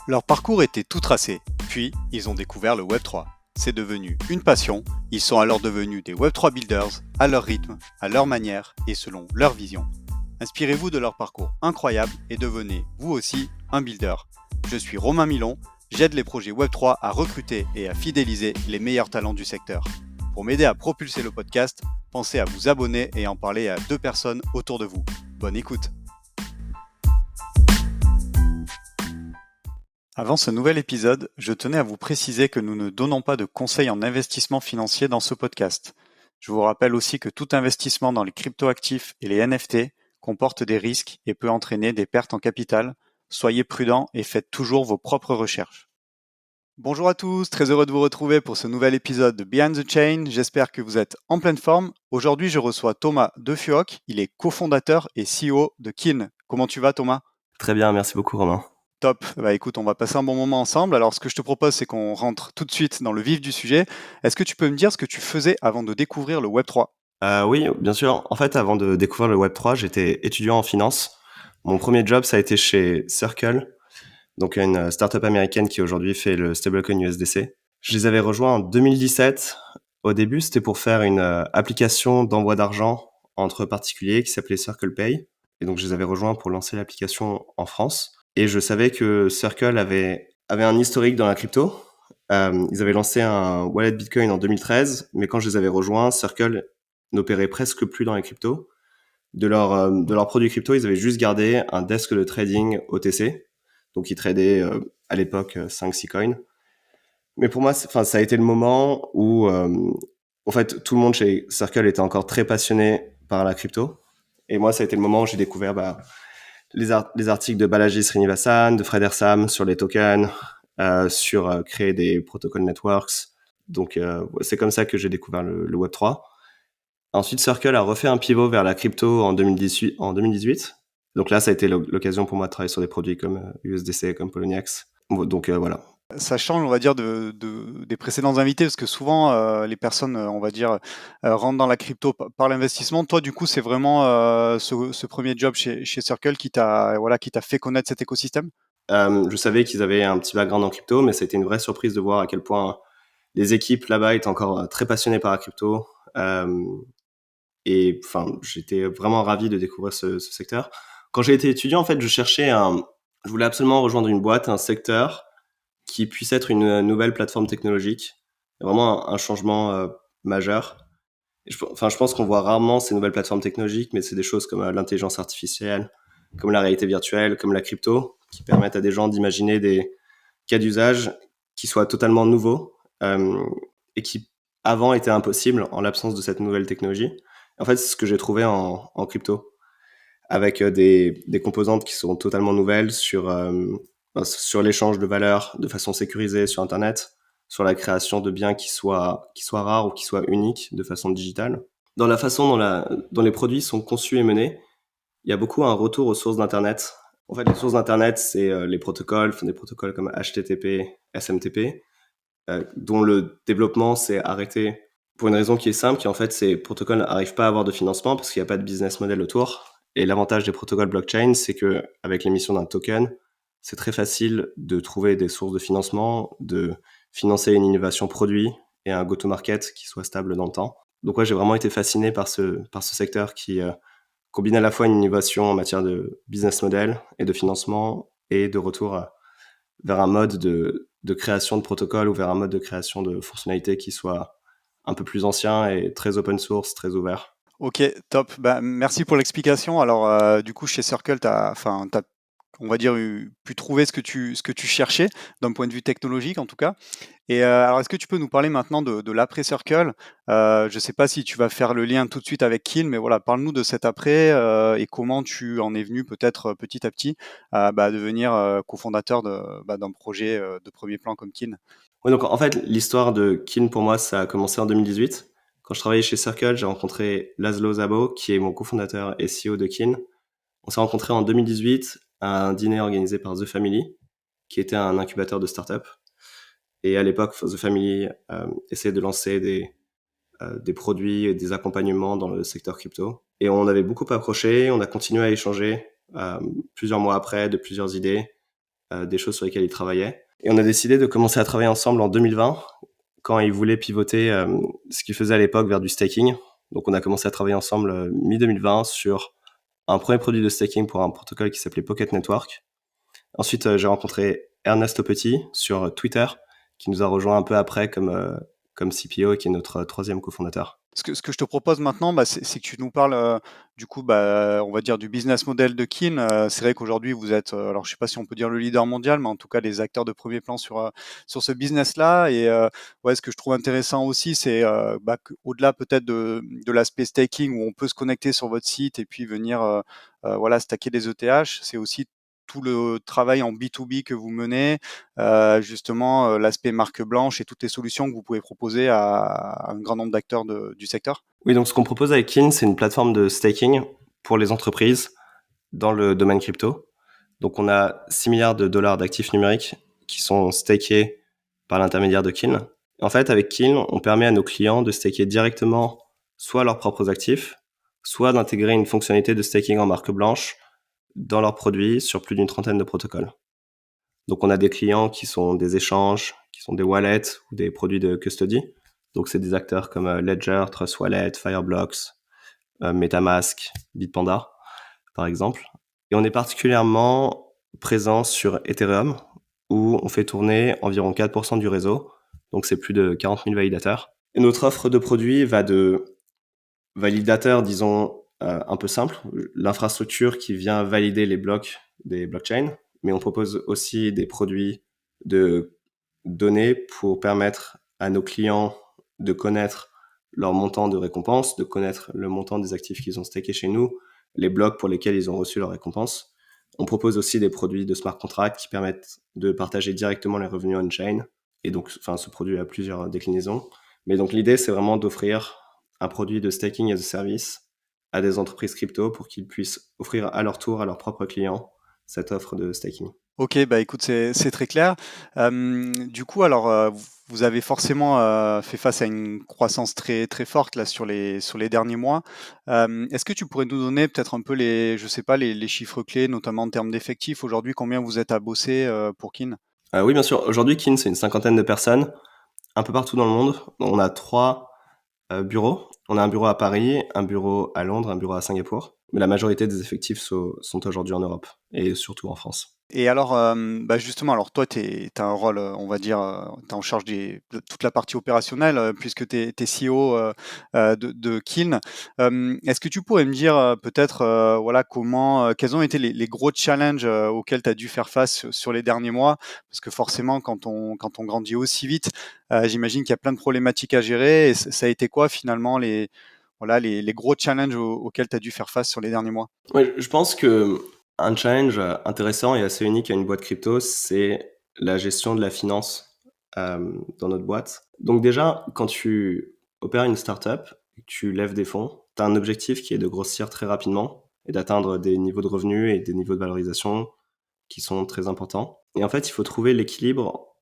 Leur parcours était tout tracé, puis ils ont découvert le Web3. C'est devenu une passion, ils sont alors devenus des Web3 builders, à leur rythme, à leur manière et selon leur vision. Inspirez-vous de leur parcours incroyable et devenez, vous aussi, un builder. Je suis Romain Milon, j'aide les projets Web3 à recruter et à fidéliser les meilleurs talents du secteur. Pour m'aider à propulser le podcast, pensez à vous abonner et en parler à 2 personnes autour de vous. Bonne écoute. Avant ce nouvel épisode, je tenais à vous préciser que nous ne donnons pas de conseils en investissement financier dans ce podcast. Je vous rappelle aussi que tout investissement dans les cryptoactifs et les NFT comporte des risques et peut entraîner des pertes en capital. Soyez prudents et faites toujours vos propres recherches. Bonjour à tous, très heureux de vous retrouver pour ce nouvel épisode de Behind the Chain. J'espère que vous êtes en pleine forme. Aujourd'hui, je reçois Thomas Defuoc. Il est cofondateur et CEO de Kin. Comment tu vas, Thomas ? Très bien, merci beaucoup Romain. Top. Bah écoute, on va passer un bon moment ensemble. Alors, ce que je te propose, c'est qu'on rentre tout de suite dans le vif du sujet. Est-ce que tu peux me dire ce que tu faisais avant de découvrir le Web3 ? Oui, bien sûr. En fait, avant de découvrir le Web3, j'étais étudiant en finance. Mon premier job, ça a été chez Circle, donc une startup américaine qui aujourd'hui fait le stablecoin USDC. Je les avais rejoints en 2017. Au début, c'était pour faire une application d'envoi d'argent entre particuliers qui s'appelait Circle Pay. Et donc, je les avais rejoints pour lancer l'application en France. Et je savais que Circle avait un historique dans la crypto. Ils avaient lancé un wallet Bitcoin en 2013, mais quand je les avais rejoints, Circle n'opérait presque plus dans les cryptos. De leurs produits crypto, ils avaient juste gardé un desk de trading OTC. Donc, ils tradaient à l'époque 5-6 coins. Mais pour moi, ça a été le moment où, en fait, tout le monde chez Circle était encore très passionné par la crypto. Et moi, ça a été le moment où j'ai découvert les articles de Balaji Srinivasan, de Fred Ersam sur les tokens, sur créer des protocol networks. Donc, c'est comme ça que j'ai découvert le Web3. Ensuite, Circle a refait un pivot vers la crypto en 2018. Donc là, ça a été l'occasion pour moi de travailler sur des produits comme USDC, comme Poloniex. Donc voilà. Ça change, on va dire, des précédents invités, parce que souvent, les personnes, on va dire, rentrent dans la crypto par l'investissement. Toi, du coup, c'est vraiment ce premier job chez Circle qui t'a fait connaître cet écosystème ? Je savais qu'ils avaient un petit background en crypto, mais ça a été une vraie surprise de voir à quel point les équipes là-bas étaient encore très passionnées par la crypto. Et enfin, j'étais vraiment ravi de découvrir ce secteur. Quand j'ai été étudiant, en fait, je voulais absolument rejoindre une boîte, un secteur qui puisse être une nouvelle plateforme technologique. Vraiment un changement majeur. Et je pense qu'on voit rarement ces nouvelles plateformes technologiques, mais c'est des choses comme l'intelligence artificielle, comme la réalité virtuelle, comme la crypto, qui permettent à des gens d'imaginer des cas d'usage qui soient totalement nouveaux et qui avant étaient impossibles en l'absence de cette nouvelle technologie. En fait, c'est ce que j'ai trouvé en crypto, avec des composantes qui sont totalement nouvelles sur l'échange de valeurs de façon sécurisée sur Internet, sur la création de biens qui soient rares ou qui soient uniques de façon digitale. Dans la façon dont les produits sont conçus et menés, il y a beaucoup un retour aux sources d'Internet. En fait, les sources d'Internet, c'est des protocoles comme HTTP, SMTP, dont le développement s'est arrêté pour une raison qui est simple, qui en fait, ces protocoles n'arrivent pas à avoir de financement parce qu'il n'y a pas de business model autour. Et l'avantage des protocoles blockchain, c'est que avec l'émission d'un token, c'est très facile de trouver des sources de financement, de financer une innovation produit et un go-to-market qui soit stable dans le temps. Donc ouais, j'ai vraiment été fasciné par ce secteur qui combine à la fois une innovation en matière de business model et de financement et de retour vers un mode de création de protocole ou vers un mode de création de fonctionnalités qui soit un peu plus ancien et très open source, très ouvert. Ok, top. Bah, merci pour l'explication. Alors, du coup, chez Circle, t'as, on va dire, pu trouver ce que tu cherchais, d'un point de vue technologique en tout cas. Et alors, est-ce que tu peux nous parler maintenant de l'après Circle ? Je ne sais pas si tu vas faire le lien tout de suite avec Kin, mais voilà, parle-nous de cet après et comment tu en es venu peut-être petit à petit à devenir cofondateur d'un projet de premier plan comme Kin. Oui, donc en fait, l'histoire de Kin pour moi, ça a commencé en 2018. Quand je travaillais chez Circle, j'ai rencontré Laszlo Szabo, qui est mon cofondateur et CEO de Kin. On s'est rencontrés en 2018 à un dîner organisé par The Family, qui était un incubateur de start-up. Et à l'époque, The Family essayait de lancer des produits et des accompagnements dans le secteur crypto. Et on avait beaucoup approché, on a continué à échanger plusieurs mois après de plusieurs idées. des choses sur lesquelles il travaillait. Et on a décidé de commencer à travailler ensemble en 2020, quand il voulait pivoter ce qu'il faisait à l'époque vers du staking. Donc on a commencé à travailler ensemble mi-2020 sur un premier produit de staking pour un protocole qui s'appelait Pocket Network. Ensuite, j'ai rencontré Ernest Petit sur Twitter, qui nous a rejoint un peu après comme CPO et qui est notre troisième cofondateur. Ce que je te propose maintenant, c'est que tu nous parles du coup, on va dire du business model de Kin. C'est vrai qu'aujourd'hui vous êtes, alors je sais pas si on peut dire le leader mondial, mais en tout cas les acteurs de premier plan sur ce business-là. Et ouais, ce que je trouve intéressant aussi, c'est au-delà peut-être de l'aspect staking où on peut se connecter sur votre site et puis venir voilà stacker des ETH, c'est aussi tout le travail en B2B que vous menez, justement l'aspect marque blanche et toutes les solutions que vous pouvez proposer à un grand nombre d'acteurs du secteur. Oui, donc ce qu'on propose avec Kin, c'est une plateforme de staking pour les entreprises dans le domaine crypto. Donc on a 6 milliards de dollars d'actifs numériques qui sont stakés par l'intermédiaire de Kin. En fait, avec Kin, on permet à nos clients de staker directement soit leurs propres actifs, soit d'intégrer une fonctionnalité de staking en marque blanche dans leurs produits sur plus d'une trentaine de protocoles. Donc on a des clients qui sont des échanges, qui sont des wallets ou des produits de custody. Donc c'est des acteurs comme Ledger, Trust Wallet, Fireblocks, MetaMask, Bitpanda, par exemple. Et on est particulièrement présent sur Ethereum, où on fait tourner environ 4% du réseau. Donc c'est plus de 40 000 validateurs. Et notre offre de produits va de validateur, disons, un peu simple, l'infrastructure qui vient valider les blocs des blockchains, mais on propose aussi des produits de données pour permettre à nos clients de connaître leur montant de récompense, de connaître le montant des actifs qu'ils ont stakés chez nous, les blocs pour lesquels ils ont reçu leur récompense. On propose aussi des produits de smart contract qui permettent de partager directement les revenus on-chain. Et donc, ce produit a plusieurs déclinaisons. Mais donc, l'idée, c'est vraiment d'offrir un produit de staking as a service à des entreprises crypto pour qu'ils puissent offrir à leur tour à leurs propres clients cette offre de staking. Ok, écoute, c'est très clair. Du coup, alors, vous avez forcément fait face à une croissance très très forte là sur les derniers mois. Est-ce que tu pourrais nous donner peut-être un peu je sais pas, les chiffres clés, notamment en termes d'effectifs aujourd'hui, combien vous êtes à bosser pour Kin? Oui, bien sûr. Aujourd'hui, Kin, c'est une cinquantaine de personnes un peu partout dans le monde. On a 3 bureaux. On a un bureau à Paris, un bureau à Londres, un bureau à Singapour. Mais la majorité des effectifs sont aujourd'hui en Europe et surtout en France. Et alors, justement, alors toi, tu as un rôle, on va dire, tu es en charge de toute la partie opérationnelle, puisque tu es CEO de Kin. Est-ce que tu pourrais me dire peut-être voilà, quels ont été les gros challenges auxquels tu as dû faire face sur les derniers mois? Parce que forcément, quand on grandit aussi vite, j'imagine qu'il y a plein de problématiques à gérer. Et ça a été quoi finalement voilà, les gros challenges auxquels tu as dû faire face sur les derniers mois? Ouais, je pense que un challenge intéressant et assez unique à une boîte crypto, c'est la gestion de la finance dans notre boîte. Donc déjà, quand tu opères une startup, tu lèves des fonds, tu as un objectif qui est de grossir très rapidement et d'atteindre des niveaux de revenus et des niveaux de valorisation qui sont très importants. Et en fait, il faut trouver l'équilibre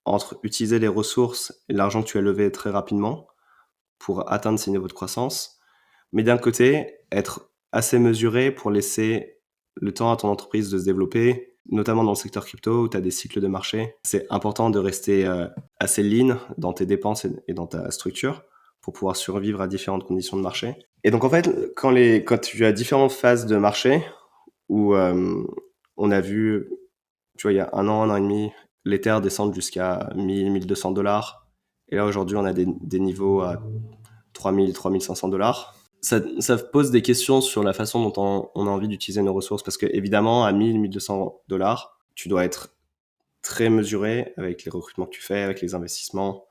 entre utiliser les ressources et l'argent que tu as levé très rapidement pour atteindre ces niveaux de croissance, mais d'un côté, être assez mesuré pour laisser le temps à ton entreprise de se développer, notamment dans le secteur crypto où tu as des cycles de marché. C'est important de rester assez lean dans tes dépenses et dans ta structure pour pouvoir survivre à différentes conditions de marché. Et donc en fait, quand tu as différentes phases de marché où on a vu, tu vois, il y a un an et demi, l'Ether descendre jusqu'à 1000, 1200 dollars. Et là, aujourd'hui, on a des niveaux à 3000, 3500 dollars. Ça pose des questions sur la façon dont on a envie d'utiliser nos ressources parce que évidemment à 1000, 1200 dollars, tu dois être très mesuré avec les recrutements que tu fais, avec les investissements.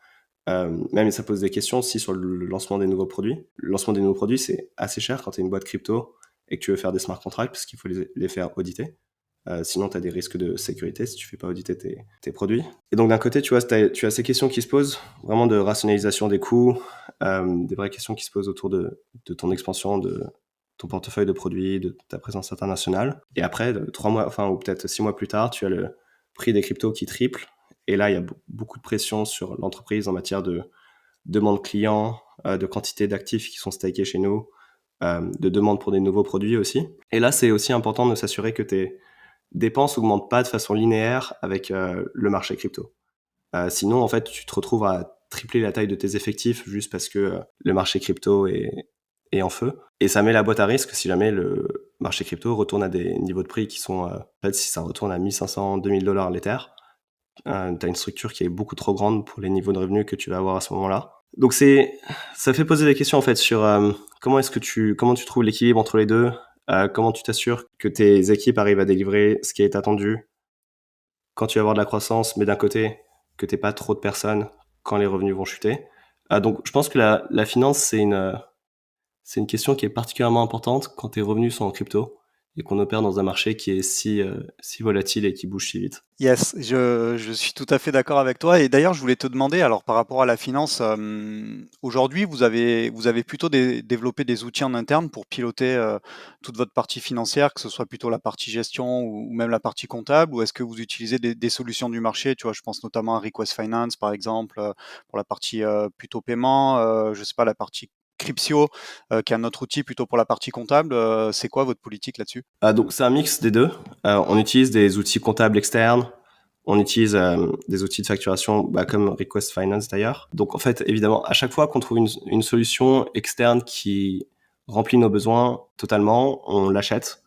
Même ça pose des questions aussi sur le lancement des nouveaux produits. Le lancement des nouveaux produits, c'est assez cher quand tu es une boîte crypto et que tu veux faire des smart contracts parce qu'il faut les faire auditer. Sinon, tu as des risques de sécurité si tu fais pas auditer tes produits. Et donc, d'un côté, tu vois, tu as ces questions qui se posent, vraiment de rationalisation des coûts, des vraies questions qui se posent autour de ton expansion, de ton portefeuille de produits, de ta présence internationale. Et après, 3 mois, ou peut-être 6 mois plus tard, tu as le prix des cryptos qui triple. Et là, il y a beaucoup de pression sur l'entreprise en matière de demande client, de quantité d'actifs qui sont stakés chez nous, de demande pour des nouveaux produits aussi. Et là, c'est aussi important de s'assurer que tu es dépenses augmentent pas de façon linéaire avec le marché crypto. Sinon, en fait, tu te retrouves à tripler la taille de tes effectifs juste parce que le marché crypto est en feu. Et ça met la boîte à risque si jamais le marché crypto retourne à des niveaux de prix qui sont... en fait, si ça retourne à 1500, 2000 dollars l'Ether, tu as une structure qui est beaucoup trop grande pour les niveaux de revenus que tu vas avoir à ce moment-là. Donc ça fait poser des questions en fait sur comment tu trouves l'équilibre entre les deux, comment tu t'assures que tes équipes arrivent à délivrer ce qui est attendu quand tu vas avoir de la croissance, mais d'un côté que t'aies pas trop de personnes quand les revenus vont chuter. Donc je pense que la finance c'est une question qui est particulièrement importante quand tes revenus sont en crypto et qu'on opère dans un marché qui est si volatile et qui bouge si vite. Yes, je suis tout à fait d'accord avec toi. Et d'ailleurs, je voulais te demander, alors par rapport à la finance, aujourd'hui, vous avez plutôt développé des outils en interne pour piloter toute votre partie financière, que ce soit plutôt la partie gestion ou même la partie comptable, ou est-ce que vous utilisez des solutions du marché? Tu vois, je pense notamment à Request Finance, par exemple, pour la partie plutôt paiement, je sais pas, la partie Crypsio, qui est un autre outil plutôt pour la partie comptable. C'est quoi votre politique là-dessus? Donc c'est un mix des deux. On utilise des outils comptables externes, on utilise des outils de facturation comme Request Finance d'ailleurs. Donc en fait, évidemment, à chaque fois qu'on trouve une solution externe qui remplit nos besoins totalement, on l'achète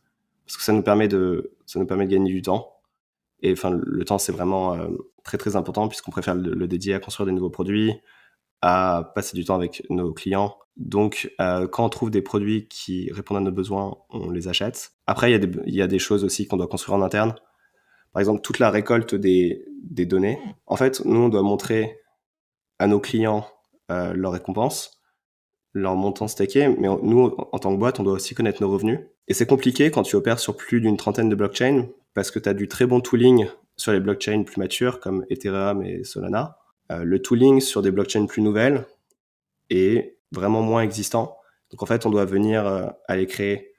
parce que ça nous permet de gagner du temps. Et enfin, le temps, c'est vraiment très très important puisqu'on préfère le dédier à construire des nouveaux produits, à passer du temps avec nos clients. Donc, quand on trouve des produits qui répondent à nos besoins, on les achète. Après, il y a des choses aussi qu'on doit construire en interne. Par exemple, toute la récolte des données. En fait, nous, on doit montrer à nos clients leurs récompenses, leur montant stacké, mais nous, en tant que boîte, on doit aussi connaître nos revenus. Et c'est compliqué quand tu opères sur plus d'une trentaine de blockchains, parce que tu as du très bon tooling sur les blockchains plus matures, comme Ethereum et Solana. Le tooling sur des blockchains plus nouvelles est vraiment moins existant. Donc en fait, on doit venir aller créer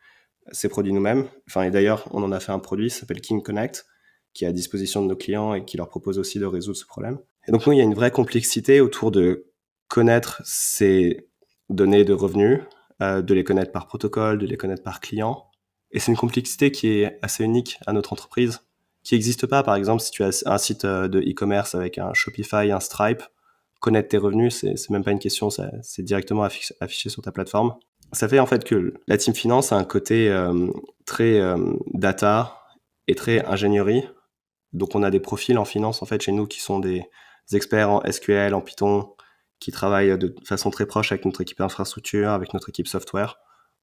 ces produits nous-mêmes. Enfin, et d'ailleurs, on en a fait un produit qui s'appelle King Connect, qui est à disposition de nos clients et qui leur propose aussi de résoudre ce problème. Et donc, nous, il y a une vraie complexité autour de connaître ces données de revenus, de les connaître par protocole, de les connaître par client. Et c'est une complexité qui est assez unique à notre entreprise, qui n'existe pas, par exemple, si tu as un site de e-commerce avec un Shopify, un Stripe, connaître tes revenus, c'est même pas une question, c'est directement affiché sur ta plateforme. Ça fait en fait que la team finance a un côté très data et très ingénierie. Donc on a des profils en finance en fait chez nous qui sont des experts en SQL, en Python, qui travaillent de façon très proche avec notre équipe infrastructure, avec notre équipe software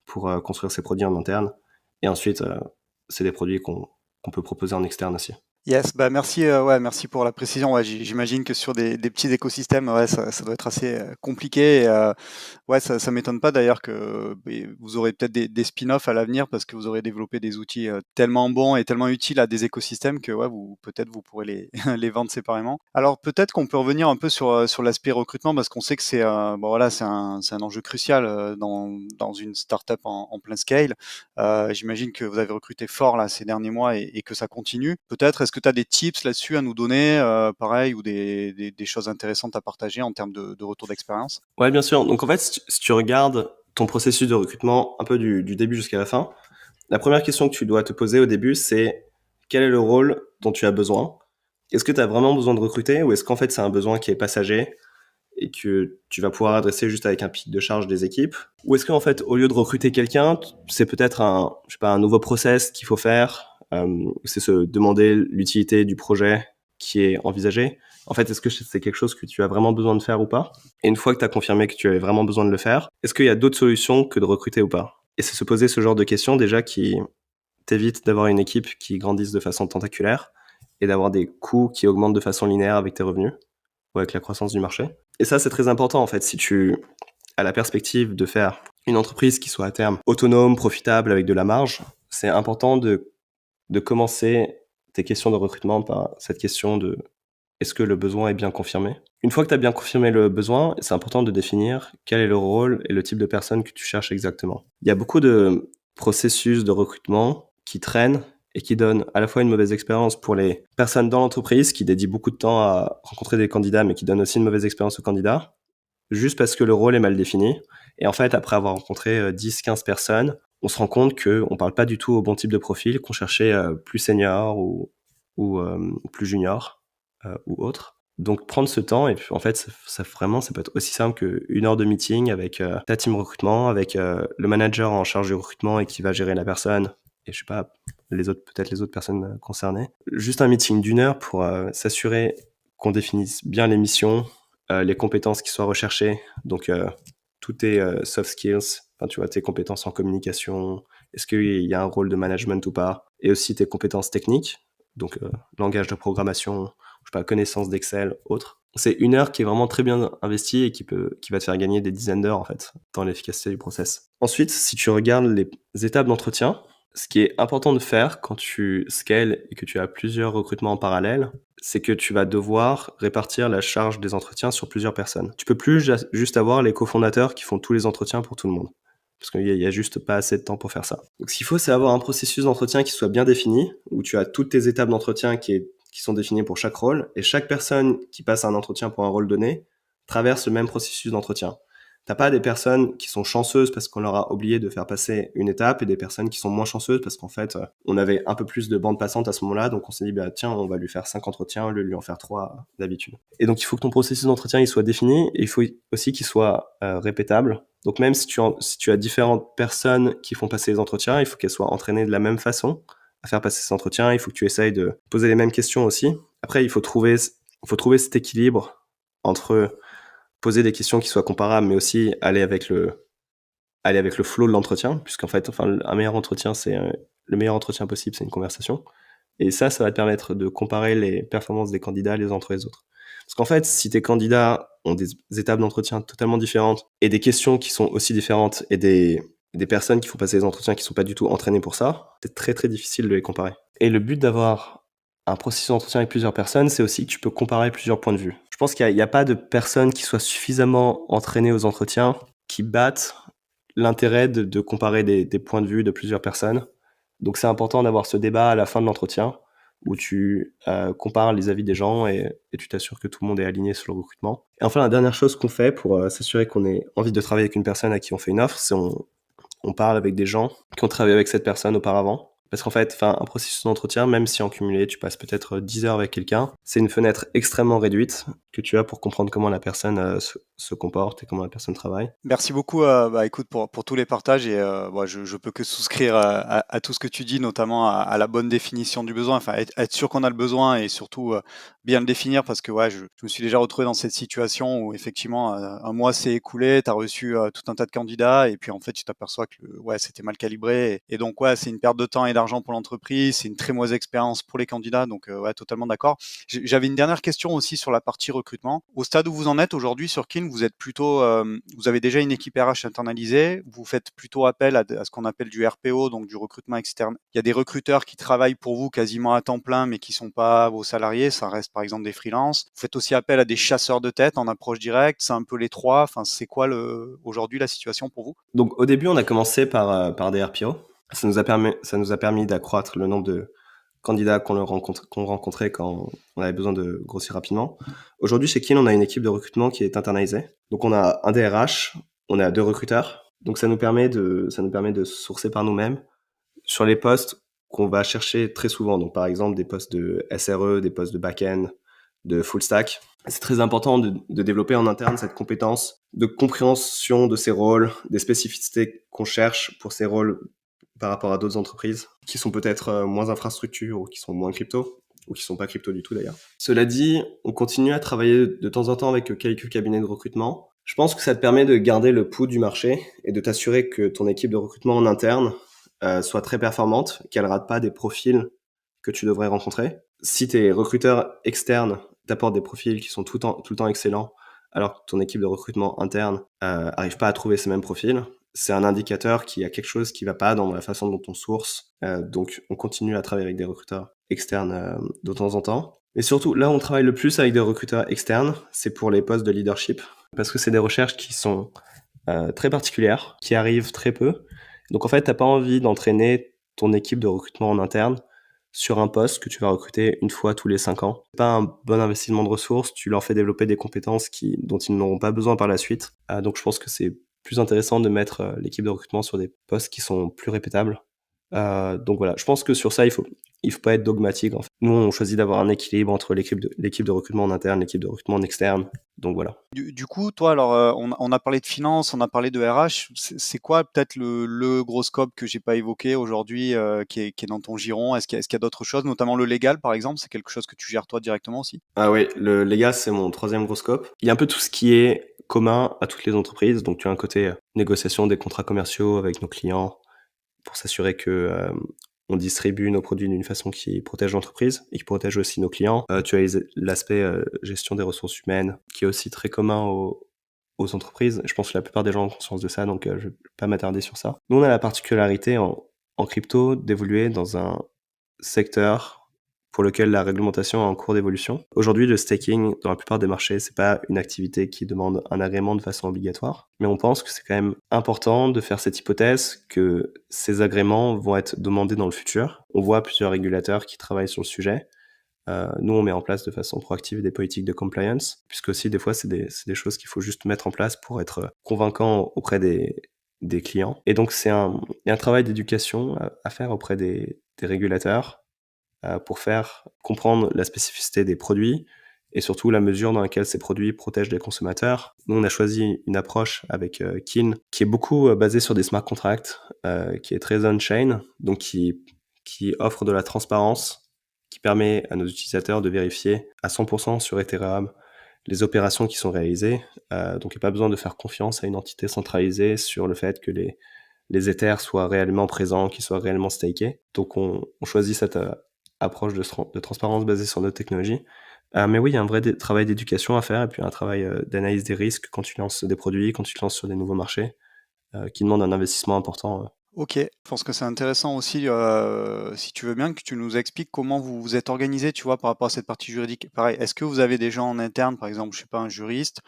pour construire ces produits en interne. Et ensuite, c'est des produits qu'on peut proposer en externe aussi. Yes, bah merci, ouais, merci pour la précision. Ouais, j'imagine que sur des petits écosystèmes, ouais, ça doit être assez compliqué. Ouais, ça m'étonne pas d'ailleurs que vous aurez peut-être des spin-offs à l'avenir parce que vous aurez développé des outils tellement bons et tellement utiles à des écosystèmes que ouais, peut-être vous pourrez les, les vendre séparément. Alors peut-être qu'on peut revenir un peu sur l'aspect recrutement parce qu'on sait que bon, voilà, c'est un enjeu crucial dans une startup en plein scale. J'imagine que vous avez recruté fort là ces derniers mois et que ça continue. Peut-être, est-ce que tu as des tips là-dessus à nous donner, pareil, ou des choses intéressantes à partager en termes de retour d'expérience? Ouais, bien sûr. Donc en fait, si tu regardes ton processus de recrutement un peu du début jusqu'à la fin, la première question que tu dois te poser au début, c'est quel est le rôle dont tu as besoin? Est-ce que tu as vraiment besoin de recruter ou est-ce qu'en fait c'est un besoin qui est passager et que tu vas pouvoir adresser juste avec un pic de charge des équipes? Ou est-ce qu'en fait, au lieu de recruter quelqu'un, c'est peut-être un nouveau process qu'il faut faire, c'est se demander l'utilité du projet qui est envisagé. En fait, est-ce que c'est quelque chose que tu as vraiment besoin de faire ou pas? Et une fois que tu as confirmé que tu avais vraiment besoin de le faire, est-ce qu'il y a d'autres solutions que de recruter ou pas? Et c'est se poser ce genre de questions déjà qui t'évite d'avoir une équipe qui grandisse de façon tentaculaire et d'avoir des coûts qui augmentent de façon linéaire avec tes revenus ou avec la croissance du marché. Et ça, c'est très important en fait. Si tu as la perspective de faire une entreprise qui soit à terme autonome, profitable, avec de la marge, c'est important de commencer tes questions de recrutement par cette question de est-ce que le besoin est bien confirmé? Une fois que tu as bien confirmé le besoin, c'est important de définir quel est le rôle et le type de personne que tu cherches exactement. Il y a beaucoup de processus de recrutement qui traînent et qui donnent à la fois une mauvaise expérience pour les personnes dans l'entreprise qui dédient beaucoup de temps à rencontrer des candidats, mais qui donnent aussi une mauvaise expérience aux candidats, juste parce que le rôle est mal défini. Et en fait, après avoir rencontré 10-15 personnes, on se rend compte qu'on parle pas du tout au bon type de profil, qu'on cherchait plus senior ou plus junior ou autre. Donc prendre ce temps, et puis en fait ça vraiment ça peut être aussi simple qu'une heure de meeting avec ta team recrutement, avec le manager en charge du recrutement et qui va gérer la personne, et je sais pas, peut-être les autres personnes concernées. Juste un meeting d'une heure pour s'assurer qu'on définisse bien les missions, les compétences qui soient recherchées, donc tous tes soft skills, enfin tu vois, tes compétences en communication, est-ce qu'il y a un rôle de management ou pas, et aussi tes compétences techniques, donc langage de programmation, je sais pas, connaissance d'Excel, autre. C'est une heure qui est vraiment très bien investie et qui va te faire gagner des dizaines d'heures en fait dans l'efficacité du process. Ensuite, si tu regardes les étapes d'entretien, ce qui est important de faire quand tu scales et que tu as plusieurs recrutements en parallèle, c'est que tu vas devoir répartir la charge des entretiens sur plusieurs personnes. Tu peux plus juste avoir les cofondateurs qui font tous les entretiens pour tout le monde, parce qu'il y a juste pas assez de temps pour faire ça. Donc ce qu'il faut, c'est avoir un processus d'entretien qui soit bien défini, où tu as toutes tes étapes d'entretien qui sont définies pour chaque rôle, et chaque personne qui passe un entretien pour un rôle donné traverse le même processus d'entretien. T'as pas des personnes qui sont chanceuses parce qu'on leur a oublié de faire passer une étape, et des personnes qui sont moins chanceuses parce qu'en fait, on avait un peu plus de bande passante à ce moment-là, donc on s'est dit, bah tiens, on va lui faire 5 entretiens au lieu de lui en faire 3 d'habitude. Et donc il faut que ton processus d'entretien il soit défini, et il faut aussi qu'il soit répétable. Donc même si tu as différentes personnes qui font passer les entretiens, il faut qu'elles soient entraînées de la même façon à faire passer ces entretiens. Il faut que tu essayes de poser les mêmes questions aussi. Après, il faut trouver cet équilibre entre poser des questions qui soient comparables, mais aussi aller avec le flow de l'entretien, puisqu'en fait, enfin, un meilleur entretien, le meilleur entretien possible, c'est une conversation. Et ça va te permettre de comparer les performances des candidats les uns entre les autres. Parce qu'en fait, si tes candidats ont des étapes d'entretien totalement différentes et des questions qui sont aussi différentes et des personnes qui font passer les entretiens qui sont pas du tout entraînées pour ça, c'est très très difficile de les comparer. Et le but d'avoir un processus d'entretien avec plusieurs personnes, c'est aussi que tu peux comparer plusieurs points de vue. Je pense qu'il n'y a pas de personne qui soit suffisamment entraînée aux entretiens qui batte l'intérêt de comparer des points de vue de plusieurs personnes. Donc c'est important d'avoir ce débat à la fin de l'entretien où tu compares les avis des gens et tu t'assures que tout le monde est aligné sur le recrutement. Et enfin, la dernière chose qu'on fait pour s'assurer qu'on ait envie de travailler avec une personne à qui on fait une offre, c'est on parle avec des gens qui ont travaillé avec cette personne auparavant. Parce qu'en fait, un processus d'entretien, même si en cumulé, tu passes peut-être 10 heures avec quelqu'un, c'est une fenêtre extrêmement réduite que tu as pour comprendre comment la personne se comporte et comment la personne travaille. Merci beaucoup, écoute, pour tous les partages, et je peux que souscrire à tout ce que tu dis, notamment à la bonne définition du besoin, enfin être sûr qu'on a le besoin, et surtout bien le définir, parce que je me suis déjà retrouvé dans cette situation où effectivement un mois s'est écoulé, tu as reçu tout un tas de candidats, et puis en fait tu t'aperçois que c'était mal calibré, et donc c'est une perte de temps et d'argent pour l'entreprise, c'est une très mauvaise expérience pour les candidats, donc totalement d'accord. J'avais une dernière question aussi sur la partie recrutement. Au stade où vous en êtes aujourd'hui sur Kin, vous êtes plutôt vous avez déjà une équipe RH internalisée, vous faites plutôt appel à ce qu'on appelle du RPO, donc du recrutement externe. Il y a des recruteurs qui travaillent pour vous quasiment à temps plein, mais qui sont pas vos salariés, ça reste par exemple des freelances. Vous faites aussi appel à des chasseurs de tête en approche directe, c'est un peu les trois. Enfin, c'est quoi aujourd'hui la situation pour vous? Donc au début, on a commencé par des RPO. Ça nous a permis d'accroître le nombre de candidats qu'on rencontrait quand on avait besoin de grossir rapidement. Aujourd'hui, chez Kin, on a une équipe de recrutement qui est internalisée. Donc on a un DRH, on a 2 recruteurs. Donc ça nous permet de sourcer par nous-mêmes sur les postes qu'on va chercher très souvent. Donc par exemple des postes de SRE, des postes de back-end, de full stack. C'est très important de développer en interne cette compétence de compréhension de ces rôles, des spécificités qu'on cherche pour ces rôles par rapport à d'autres entreprises qui sont peut-être moins infrastructures ou qui sont moins crypto ou qui sont pas crypto du tout d'ailleurs. Cela dit, on continue à travailler de temps en temps avec quelques cabinets de recrutement. Je pense que ça te permet de garder le pouls du marché et de t'assurer que ton équipe de recrutement en interne soit très performante, qu'elle rate pas des profils que tu devrais rencontrer. Si tes recruteurs externes t'apportent des profils qui sont tout le temps excellents, alors que ton équipe de recrutement interne arrive pas à trouver ces mêmes profils, c'est un indicateur qu'il y a quelque chose qui va pas dans la façon dont on source. Donc, on continue à travailler avec des recruteurs externes de temps en temps. Et surtout, là où on travaille le plus avec des recruteurs externes, c'est pour les postes de leadership. Parce que c'est des recherches qui sont très particulières, qui arrivent très peu. Donc, en fait, t'as pas envie d'entraîner ton équipe de recrutement en interne sur un poste que tu vas recruter une fois tous les 5 ans. C'est pas un bon investissement de ressources, tu leur fais développer des compétences dont ils n'auront pas besoin par la suite. Donc je pense que c'est plus intéressant de mettre l'équipe de recrutement sur des postes qui sont plus répétables. Donc voilà, je pense que sur ça, il faut pas être dogmatique. En fait. Nous, on choisit d'avoir un équilibre entre l'équipe de recrutement en interne, l'équipe de recrutement en externe. Donc voilà. Du coup, toi, alors, on a parlé de finance, on a parlé de RH. C'est quoi peut-être le gros scope que j'ai pas évoqué aujourd'hui, qui est dans ton giron? Est-ce qu'il y a d'autres choses, notamment le légal, par exemple? C'est quelque chose que tu gères toi directement aussi? Ah oui, le légal, c'est mon troisième gros scope. Il y a un peu tout ce qui est commun à toutes les entreprises. Donc tu as un côté négociation des contrats commerciaux avec nos clients pour s'assurer que on distribue nos produits d'une façon qui protège l'entreprise et qui protège aussi nos clients. Tu as l'aspect gestion des ressources humaines qui est aussi très commun aux entreprises. Je pense que la plupart des gens ont conscience de ça, donc je ne vais pas m'attarder sur ça. Nous, on a la particularité en crypto d'évoluer dans un secteur pour lequel la réglementation est en cours d'évolution. Aujourd'hui, le staking, dans la plupart des marchés, c'est pas une activité qui demande un agrément de façon obligatoire, mais on pense que c'est quand même important de faire cette hypothèse que ces agréments vont être demandés dans le futur. On voit plusieurs régulateurs qui travaillent sur le sujet. Nous, on met en place de façon proactive des politiques de compliance, puisque aussi des fois, c'est des choses qu'il faut juste mettre en place pour être convaincant auprès des clients. Et donc, il y a un travail d'éducation à faire auprès des régulateurs pour faire comprendre la spécificité des produits et surtout la mesure dans laquelle ces produits protègent les consommateurs. Nous, on a choisi une approche avec Kin qui est beaucoup basée sur des smart contracts, qui est très on-chain, donc qui offre de la transparence, qui permet à nos utilisateurs de vérifier à 100% sur Ethereum les opérations qui sont réalisées. Donc, il n'y a pas besoin de faire confiance à une entité centralisée sur le fait que les Ethers soient réellement présents, qu'ils soient réellement stakés. Donc, on choisit cette approche de transparence basée sur notre technologie. Mais oui, il y a un vrai travail d'éducation à faire et puis un travail d'analyse des risques quand tu lances des produits, quand tu te lances sur des nouveaux marchés, qui demandent un investissement important. Ok, je pense que c'est intéressant aussi, si tu veux bien, que tu nous expliques comment vous vous êtes organisé, tu vois, par rapport à cette partie juridique. Pareil, est-ce que vous avez des gens en interne, par exemple, je sais pas, un juriste?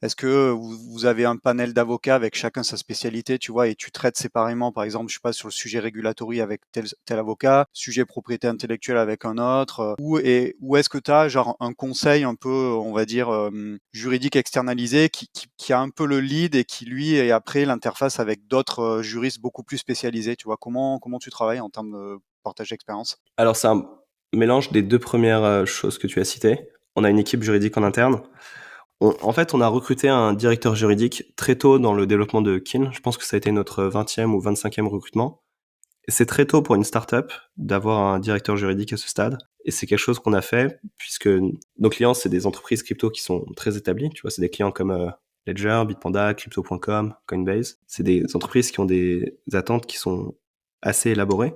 Est-ce que vous avez un panel d'avocats avec chacun sa spécialité, tu vois, et tu traites séparément, par exemple, je sais pas, sur le sujet régulatory avec tel avocat, sujet propriété intellectuelle avec un autre, ou est-ce que tu as genre un conseil un peu, on va dire, juridique externalisé qui a un peu le lead et qui lui est après l'interface avec d'autres juristes beaucoup plus spécialisés, tu vois, comment tu travailles en termes de partage d'expérience? Alors, c'est un mélange des deux premières choses que tu as citées. On a une équipe juridique en interne. En fait, on a recruté un directeur juridique très tôt dans le développement de Kin. Je pense que ça a été notre 20e ou 25e recrutement. Et c'est très tôt pour une startup d'avoir un directeur juridique à ce stade. Et c'est quelque chose qu'on a fait puisque nos clients, c'est des entreprises crypto qui sont très établies. Tu vois, c'est des clients comme Ledger, Bitpanda, Crypto.com, Coinbase. C'est des entreprises qui ont des attentes qui sont assez élaborées.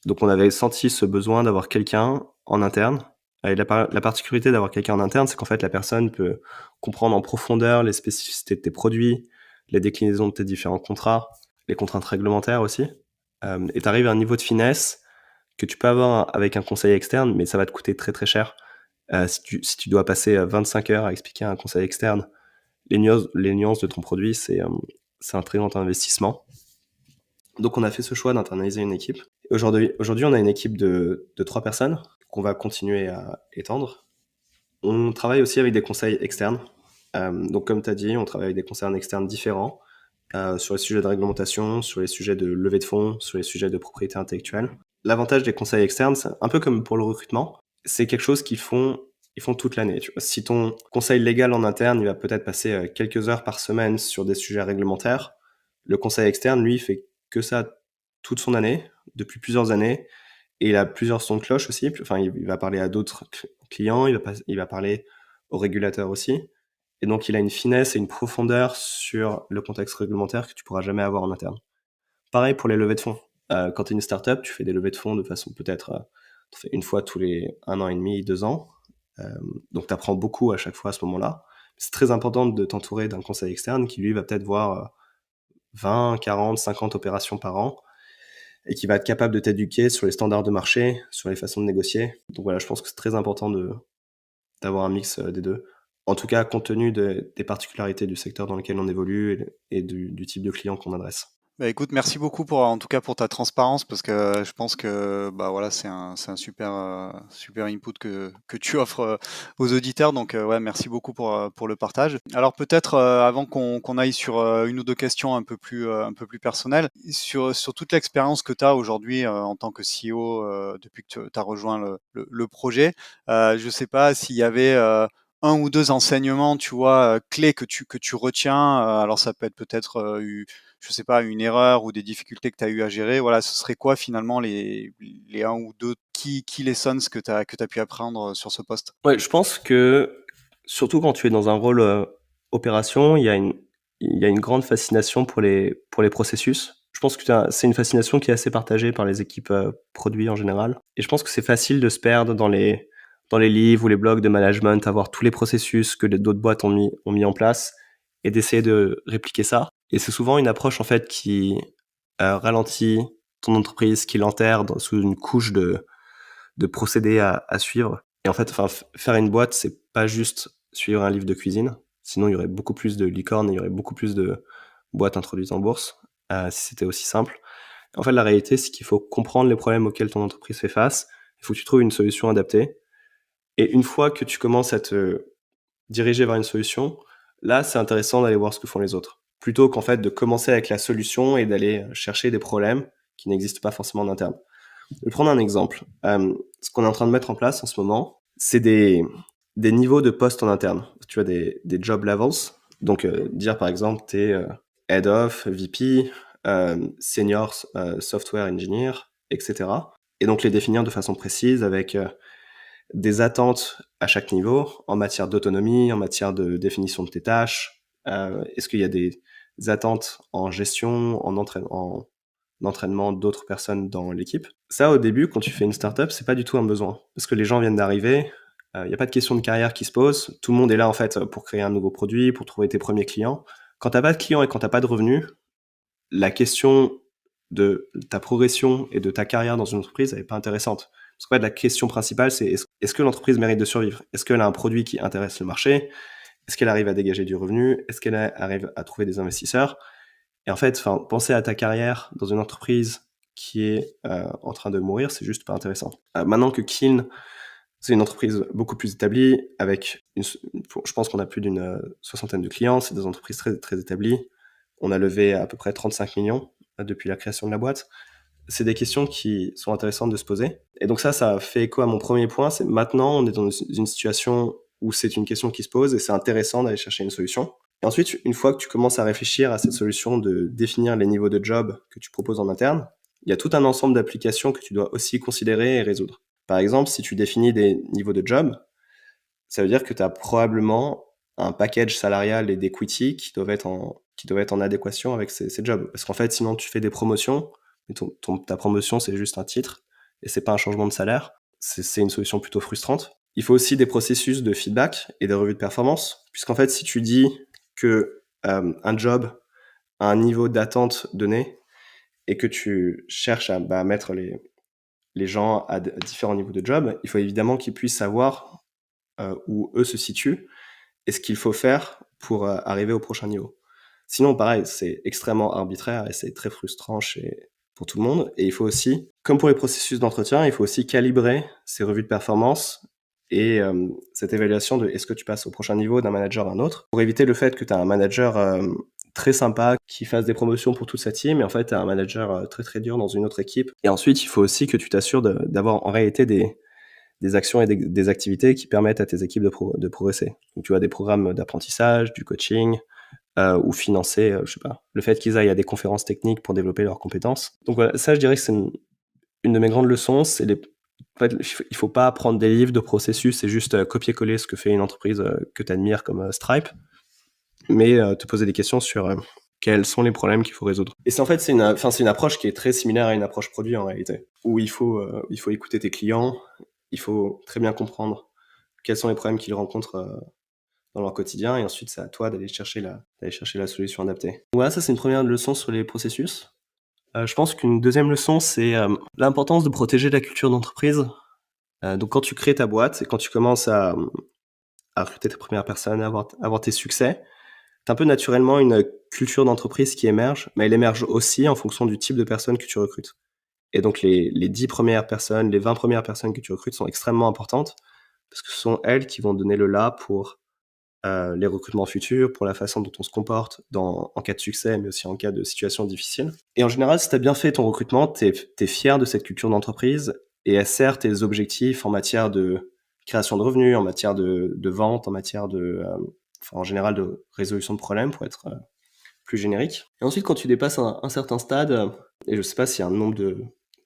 Donc, on avait senti ce besoin d'avoir quelqu'un en interne. Et la particularité d'avoir quelqu'un en interne, c'est qu'en fait, la personne peut comprendre en profondeur les spécificités de tes produits, les déclinaisons de tes différents contrats, les contraintes réglementaires aussi. Et tu arrives à un niveau de finesse que tu peux avoir avec un conseil externe, mais ça va te coûter très très cher. Si tu dois passer 25 heures à expliquer à un conseil externe les nuances de ton produit, c'est un très grand investissement. Donc on a fait ce choix d'internaliser une équipe. Aujourd'hui, on a une équipe de 3 personnes qu'on va continuer à étendre. On travaille aussi avec des conseils externes. Donc comme tu as dit, on travaille avec des conseils externes différents sur les sujets de réglementation, sur les sujets de levée de fonds, sur les sujets de propriété intellectuelle. L'avantage des conseils externes, c'est un peu comme pour le recrutement, c'est quelque chose ils font toute l'année. Tu vois. Si ton conseil légal en interne, il va peut-être passer quelques heures par semaine sur des sujets réglementaires, le conseil externe, lui, il fait que ça toute son année, depuis plusieurs années, et il a plusieurs sons de cloche aussi. Enfin, il va parler à d'autres clients, il va parler aux régulateurs aussi. Et donc, il a une finesse et une profondeur sur le contexte réglementaire que tu pourras jamais avoir en interne. Pareil pour les levées de fonds. Quand tu es une startup, tu fais des levées de fonds de façon peut-être tu fais une fois tous les 1 an et demi, 2 ans. Donc, tu apprends beaucoup à chaque fois à ce moment-là. C'est très important de t'entourer d'un conseil externe qui, lui, va peut-être voir 20, 40, 50 opérations par an et qui va être capable de t'éduquer sur les standards de marché, sur les façons de négocier. Donc voilà, je pense que c'est très important d'avoir un mix des deux. En tout cas, compte tenu des particularités du secteur dans lequel on évolue et du type de client qu'on adresse. Bah, écoute, merci beaucoup pour, en tout cas, pour ta transparence, parce que je pense que bah voilà, c'est un super super input que tu offres aux auditeurs. Donc ouais, merci beaucoup pour le partage. Alors peut-être avant qu'on aille sur une ou deux questions un peu plus personnelles, sur toute l'expérience que tu as aujourd'hui en tant que CEO depuis que tu as rejoint le projet, je sais pas s'il y avait un ou deux enseignements, tu vois, clés que tu retiens. Alors ça peut être peut-être je sais pas, une erreur ou des difficultés que tu as eu à gérer, voilà, ce serait quoi finalement les un ou 2 key lessons que tu pu apprendre sur ce poste? Ouais, je pense que surtout quand tu es dans un rôle opération, il y a une grande fascination pour les processus. Je pense que c'est une fascination qui est assez partagée par les équipes produits en général. Et je pense que c'est facile de se perdre dans les livres ou les blogs de management, avoir tous les processus que d'autres boîtes ont mis en place et d'essayer de répliquer ça. Et c'est souvent une approche en fait qui ralentit ton entreprise, qui l'enterre sous une couche de procédés à suivre. Et en fait, enfin, faire une boîte, c'est pas juste suivre un livre de cuisine. Sinon, il y aurait beaucoup plus de licornes, il y aurait beaucoup plus de boîtes introduites en bourse, si c'était aussi simple. En fait, la réalité, c'est qu'il faut comprendre les problèmes auxquels ton entreprise fait face. Il faut que tu trouves une solution adaptée. Et une fois que tu commences à te diriger vers une solution, là, c'est intéressant d'aller voir ce que font les autres. Plutôt qu'en fait de commencer avec la solution et d'aller chercher des problèmes qui n'existent pas forcément en interne. Je vais prendre un exemple. Ce qu'on est en train de mettre en place en ce moment, c'est des niveaux de postes en interne. Tu as des job levels. Donc, dire par exemple, tu es Head of, VP, Senior Software Engineer, etc. Et donc les définir de façon précise avec des attentes à chaque niveau en matière d'autonomie, en matière de définition de tes tâches. Est-ce qu'il y a des attentes en gestion, en d'entraînement d'autres personnes dans l'équipe. Ça, au début, quand tu fais une startup, c'est pas du tout un besoin. Parce que les gens viennent d'arriver, il n'y a pas de question de carrière qui se pose. Tout le monde est là, en fait, pour créer un nouveau produit, pour trouver tes premiers clients. Quand t'as pas de clients et quand t'as pas de revenus, la question de ta progression et de ta carrière dans une entreprise, elle est pas intéressante. Parce qu'en fait, la question principale, c'est est-ce que l'entreprise mérite de survivre? Est-ce qu'elle a un produit qui intéresse le marché? Est-ce qu'elle arrive à dégager du revenu? Est-ce qu'elle arrive à trouver des investisseurs? Et en fait, enfin, penser à ta carrière dans une entreprise qui est en train de mourir, c'est juste pas intéressant. Maintenant que Kiln, c'est une entreprise beaucoup plus établie, avec je pense qu'on a plus d'une soixantaine de clients, c'est des entreprises très, très établies. On a levé à peu près 35 millions depuis la création de la boîte. C'est des questions qui sont intéressantes de se poser. Et donc ça fait écho à mon premier point, c'est maintenant on est dans une situation où c'est une question qui se pose et c'est intéressant d'aller chercher une solution. Et ensuite, une fois que tu commences à réfléchir à cette solution de définir les niveaux de job que tu proposes en interne, il y a tout un ensemble d'applications que tu dois aussi considérer et résoudre. Par exemple, si tu définis des niveaux de job, ça veut dire que tu as probablement un package salarial et d'equity qui doivent être en adéquation avec ces jobs. Parce qu'en fait, sinon tu fais des promotions, mais ta promotion c'est juste un titre et c'est pas un changement de salaire. C'est une solution plutôt frustrante. Il faut aussi des processus de feedback et de revue de performance, puisqu'en fait, si tu dis que un job a un niveau d'attente donné et que tu cherches à mettre les gens à différents niveaux de job, il faut évidemment qu'ils puissent savoir où eux se situent et ce qu'il faut faire pour arriver au prochain niveau. Sinon, pareil, c'est extrêmement arbitraire et c'est très frustrant pour tout le monde. Et il faut aussi, comme pour les processus d'entretien, il faut aussi calibrer ces revues de performance et cette évaluation de est-ce que tu passes au prochain niveau d'un manager à un autre, pour éviter le fait que tu as un manager très sympa qui fasse des promotions pour toute sa team, et en fait tu as un manager très très dur dans une autre équipe. Et ensuite, il faut aussi que tu t'assures d'avoir en réalité des actions et des activités qui permettent à tes équipes de progresser. Donc tu as des programmes d'apprentissage, du coaching, ou financer, je sais pas, le fait qu'ils aillent à des conférences techniques pour développer leurs compétences. Donc voilà, ça je dirais que c'est une de mes grandes leçons, c'est en fait, il faut pas apprendre des livres de processus et juste copier-coller ce que fait une entreprise que tu admires comme Stripe, mais te poser des questions sur quels sont les problèmes qu'il faut résoudre. Et c'est en fait, c'est une approche qui est très similaire à une approche produit en réalité, où il faut écouter tes clients, il faut très bien comprendre quels sont les problèmes qu'ils rencontrent dans leur quotidien, et ensuite c'est à toi d'aller chercher la solution adaptée. Voilà, ça c'est une première leçon sur les processus. Je pense qu'une deuxième leçon, c'est l'importance de protéger la culture d'entreprise. Donc quand tu crées ta boîte et quand tu commences à recruter tes premières personnes, à avoir tes succès, t'as un peu naturellement une culture d'entreprise qui émerge, mais elle émerge aussi en fonction du type de personnes que tu recrutes. Et donc les 10 premières personnes, les 20 premières personnes que tu recrutes sont extrêmement importantes parce que ce sont elles qui vont donner le là pour les recrutements futurs, pour la façon dont on se comporte en cas de succès, mais aussi en cas de situation difficile. Et en général, si tu as bien fait ton recrutement, tu es fier de cette culture d'entreprise et elle sert tes objectifs en matière de création de revenus, en matière de vente, en matière en général de résolution de problèmes pour être plus générique. Et ensuite, quand tu dépasses un certain stade, et je sais pas s'il y a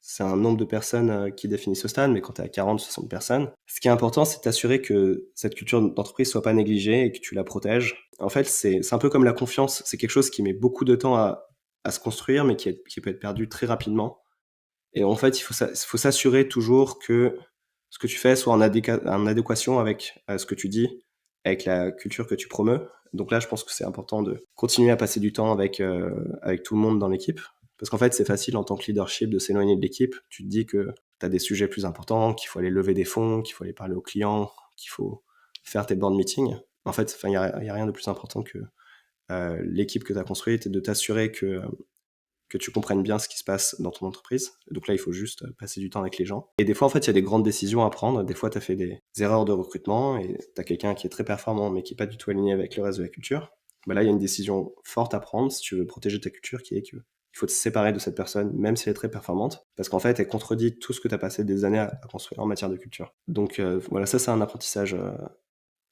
c'est un nombre de personnes qui définit ce stade, mais quand tu es à 40, 60 personnes, ce qui est important, c'est de t'assurer que cette culture d'entreprise soit pas négligée et que tu la protèges. En fait, c'est un peu comme la confiance. C'est quelque chose qui met beaucoup de temps à se construire, mais qui peut être perdu très rapidement. Et en fait, il faut s'assurer toujours que ce que tu fais soit en adéquation avec ce que tu dis, avec la culture que tu promeus. Donc là, je pense que c'est important de continuer à passer du temps avec tout le monde dans l'équipe. Parce qu'en fait, c'est facile en tant que leadership de s'éloigner de l'équipe. Tu te dis que tu as des sujets plus importants, qu'il faut aller lever des fonds, qu'il faut aller parler aux clients, qu'il faut faire tes board meetings. En fait, il y a rien de plus important que l'équipe que tu as construite et de t'assurer que tu comprennes bien ce qui se passe dans ton entreprise. Donc là, il faut juste passer du temps avec les gens. Et des fois, en fait, il y a des grandes décisions à prendre. Des fois, tu as fait des erreurs de recrutement et tu as quelqu'un qui est très performant, mais qui n'est pas du tout aligné avec le reste de la culture. Bah là, il y a une décision forte à prendre si tu veux protéger ta culture, qui est que il faut te séparer de cette personne, même si elle est très performante, parce qu'en fait, elle contredit tout ce que tu as passé des années à construire en matière de culture. Donc voilà, ça, c'est un apprentissage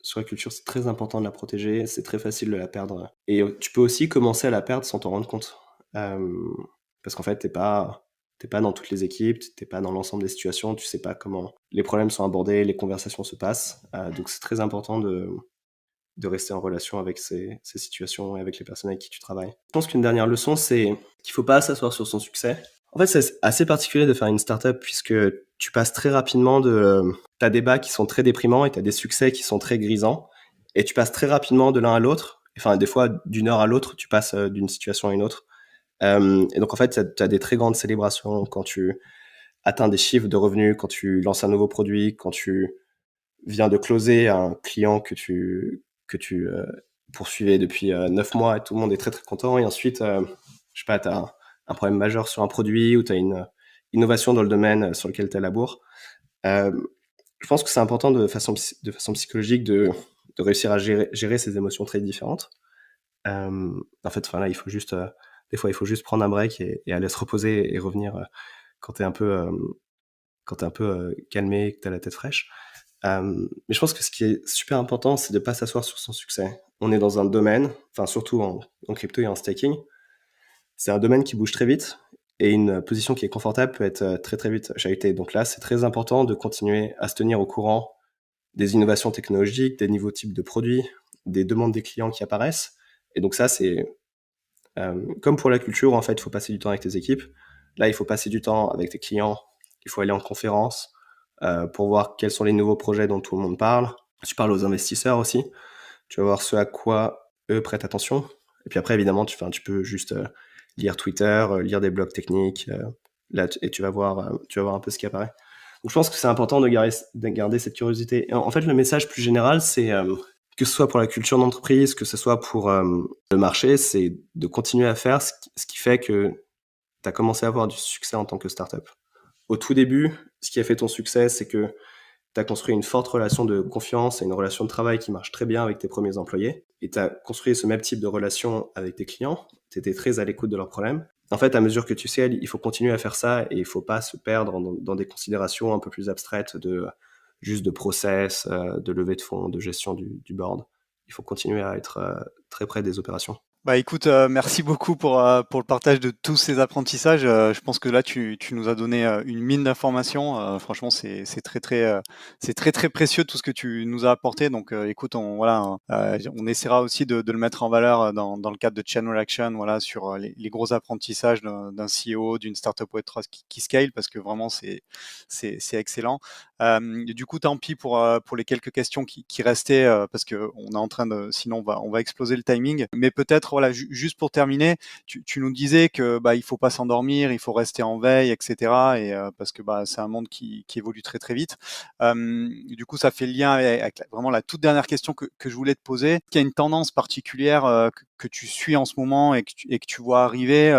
sur la culture. C'est très important de la protéger, c'est très facile de la perdre. Et tu peux aussi commencer à la perdre sans t'en rendre compte. Parce qu'en fait, t'es pas dans toutes les équipes, t'es pas dans l'ensemble des situations, tu sais pas comment les problèmes sont abordés, les conversations se passent. Donc c'est très important de rester en relation avec ces situations et avec les personnes avec qui tu travailles. Je pense qu'une dernière leçon, c'est qu'il faut pas s'asseoir sur son succès. En fait, c'est assez particulier de faire une startup puisque tu passes très rapidement t'as des bas qui sont très déprimants et t'as des succès qui sont très grisants. Et tu passes très rapidement de l'un à l'autre. Enfin, des fois, d'une heure à l'autre, tu passes d'une situation à une autre. Et donc, en fait, tu as des très grandes célébrations quand tu atteins des chiffres de revenus, quand tu lances un nouveau produit, quand tu viens de closer un client que tu poursuivais depuis 9 mois et tout le monde est très très content. Et ensuite, je sais pas, tu as un problème majeur sur un produit ou tu as une innovation dans le domaine sur lequel tu as la bourre. Je pense que c'est important de façon psychologique de réussir à gérer ces émotions très différentes. En fait, là, il faut juste, des fois, il faut juste prendre un break et aller se reposer et revenir quand t'es un peu, calmé, que t'as la tête fraîche. Mais je pense que ce qui est super important, c'est de pas s'asseoir sur son succès. On est dans un domaine, enfin surtout en crypto et en staking, c'est un domaine qui bouge très vite et une position qui est confortable peut être très très vite chahutée. Donc là, c'est très important de continuer à se tenir au courant des innovations technologiques, des nouveaux types de produits, des demandes des clients qui apparaissent. Et donc ça, c'est comme pour la culture, en fait, il faut passer du temps avec tes équipes. Là, il faut passer du temps avec tes clients. Il faut aller en conférence pour voir quels sont les nouveaux projets dont tout le monde parle. Tu parles aux investisseurs aussi. Tu vas voir ce à quoi eux prêtent attention. Et puis après, évidemment, tu peux juste lire Twitter, lire des blogs techniques, et tu vas voir un peu ce qui apparaît. Donc, je pense que c'est important de garder cette curiosité. Et en fait, le message plus général, c'est que ce soit pour la culture d'entreprise, que ce soit pour le marché, c'est de continuer à faire ce qui fait que tu as commencé à avoir du succès en tant que startup. Au tout début, ce qui a fait ton succès, c'est que tu as construit une forte relation de confiance et une relation de travail qui marche très bien avec tes premiers employés. Et tu as construit ce même type de relation avec tes clients. Tu étais très à l'écoute de leurs problèmes. En fait, à mesure que tu scales, il faut continuer à faire ça et il ne faut pas se perdre dans des considérations un peu plus abstraites juste de process, de levée de fonds, de gestion du board. Il faut continuer à être très près des opérations. Bah écoute, merci beaucoup pour le partage de tous ces apprentissages. Je pense que là, tu nous as donné une mine d'informations. Franchement, c'est très, très, c'est très, très précieux tout ce que tu nous as apporté. Donc, écoute, on essaiera aussi de le mettre en valeur dans le cadre de Channel Action, voilà, sur les gros apprentissages d'un CEO, d'une startup Web3 qui scale, parce que vraiment, c'est excellent. Du coup, tant pis pour les quelques questions qui restaient parce que on est en train de, sinon on va exploser le timing. Mais peut-être voilà, juste pour terminer, tu nous disais que il faut pas s'endormir, il faut rester en veille, etc. Et parce que c'est un monde qui évolue très très vite. Du coup, ça fait le lien avec vraiment la toute dernière question que je voulais te poser. Est-ce qu'il y a une tendance particulière que tu suis en ce moment et que tu vois arriver,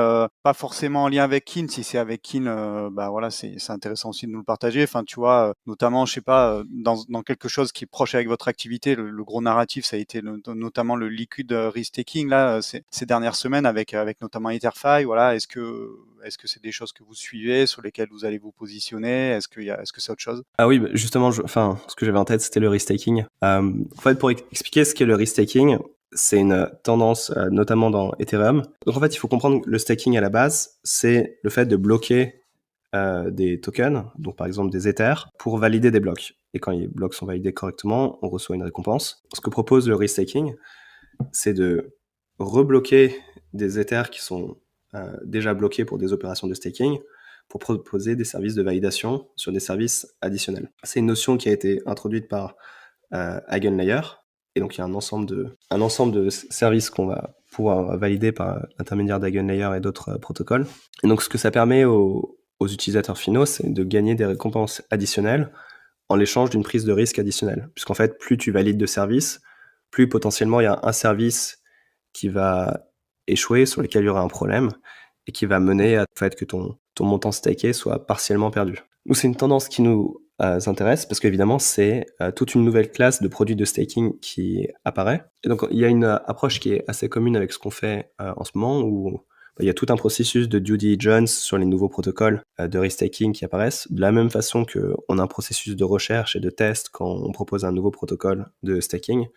pas forcément en lien avec Kin, si c'est avec Kin, voilà, c'est intéressant aussi de nous le partager. Enfin, tu vois, notamment, je sais pas, dans quelque chose qui est proche avec votre activité, le gros narratif, ça a été notamment le liquid risk taking là, ces dernières semaines avec notamment Etherfi. Voilà, est-ce que c'est des choses que vous suivez, sur lesquelles vous allez vous positionner? Est-ce que c'est autre chose? Ah oui, justement, ce que j'avais en tête, c'était le risk-taking. En fait, pour expliquer ce qu'est le risk-taking, c'est une tendance notamment dans Ethereum. Donc en fait, il faut comprendre que le staking à la base, c'est le fait de bloquer des tokens, donc par exemple des Ethers, pour valider des blocs. Et quand les blocs sont validés correctement, on reçoit une récompense. Ce que propose le risk-taking, c'est de rebloquer des Ethers qui sont déjà bloqués pour des opérations de staking, pour proposer des services de validation sur des services additionnels. C'est une notion qui a été introduite par Eigenlayer, et donc il y a un ensemble de services qu'on va pouvoir valider par l'intermédiaire d'Eigenlayer et d'autres protocoles. Et donc ce que ça permet aux utilisateurs finaux, c'est de gagner des récompenses additionnelles en l'échange d'une prise de risque additionnelle. Puisqu'en fait, plus tu valides de services, plus potentiellement il y a un service qui va échouer, sur lequel il y aura un problème, et qui va mener à fait que ton montant staké soit partiellement perdu. Nous, c'est une tendance qui nous intéresse, parce qu'évidemment, c'est toute une nouvelle classe de produits de staking qui apparaît. Et donc, il y a une approche qui est assez commune avec ce qu'on fait en ce moment, où il y a tout un processus de due diligence sur les nouveaux protocoles de restaking qui apparaissent, de la même façon qu'on a un processus de recherche et de test quand on propose un nouveau protocole de staking,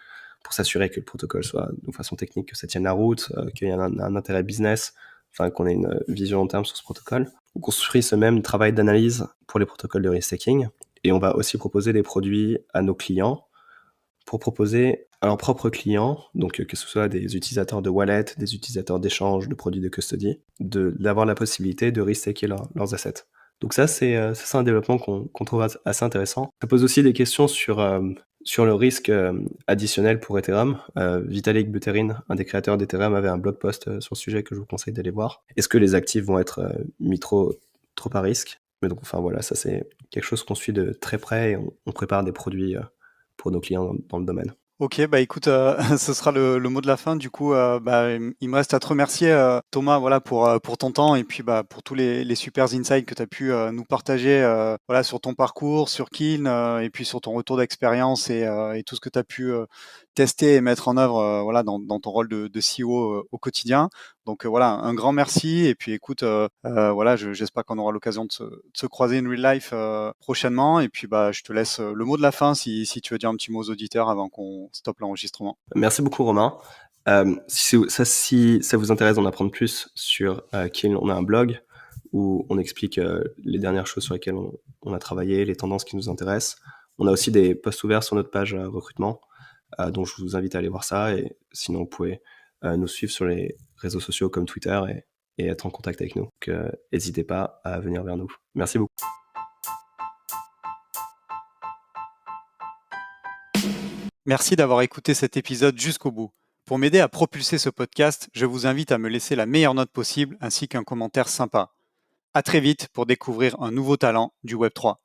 pour s'assurer que le protocole soit de façon technique, que ça tienne la route, qu'il y a un intérêt business, enfin qu'on ait une vision long terme sur ce protocole. On construit ce même travail d'analyse pour les protocoles de restaking, et on va aussi proposer des produits à nos clients pour proposer à leurs propres clients, donc que ce soit des utilisateurs de wallet, des utilisateurs d'échange, de produits de custody, d'avoir la possibilité de restaker leurs assets. Donc ça, c'est un développement qu'on trouve assez intéressant. Ça pose aussi des questions sur le risque additionnel pour Ethereum. Vitalik Buterin, un des créateurs d'Ethereum, avait un blog post sur le sujet que je vous conseille d'aller voir. Est-ce que les actifs vont être mis trop à risque? Mais donc, enfin voilà, ça c'est quelque chose qu'on suit de très près, et on prépare des produits pour nos clients dans le domaine. Ok, écoute, ce sera le mot de la fin. Du coup, il me reste à te remercier, Thomas, voilà, pour ton temps et puis pour tous les super insights que tu as pu nous partager, voilà, sur ton parcours, sur Kin, et puis sur ton retour d'expérience et tout ce que tu as pu tester et mettre en œuvre, voilà, dans ton rôle de CEO au quotidien. Donc voilà, un grand merci. Et puis écoute, voilà, j'espère qu'on aura l'occasion de se croiser in real life prochainement. Et puis je te laisse le mot de la fin si tu veux dire un petit mot aux auditeurs avant qu'on stoppe l'enregistrement. Merci beaucoup, Romain. Si ça vous intéresse d'en apprendre plus sur Kin, on a un blog où on explique les dernières choses sur lesquelles on a travaillé, les tendances qui nous intéressent. On a aussi des posts ouverts sur notre page recrutement, donc je vous invite à aller voir ça. Et sinon, vous pouvez nous suivre sur les réseaux sociaux comme Twitter et être en contact avec nous. Donc, n'hésitez pas à venir vers nous. Merci beaucoup. Merci d'avoir écouté cet épisode jusqu'au bout. Pour m'aider à propulser ce podcast, je vous invite à me laisser la meilleure note possible ainsi qu'un commentaire sympa. À très vite pour découvrir un nouveau talent du Web3.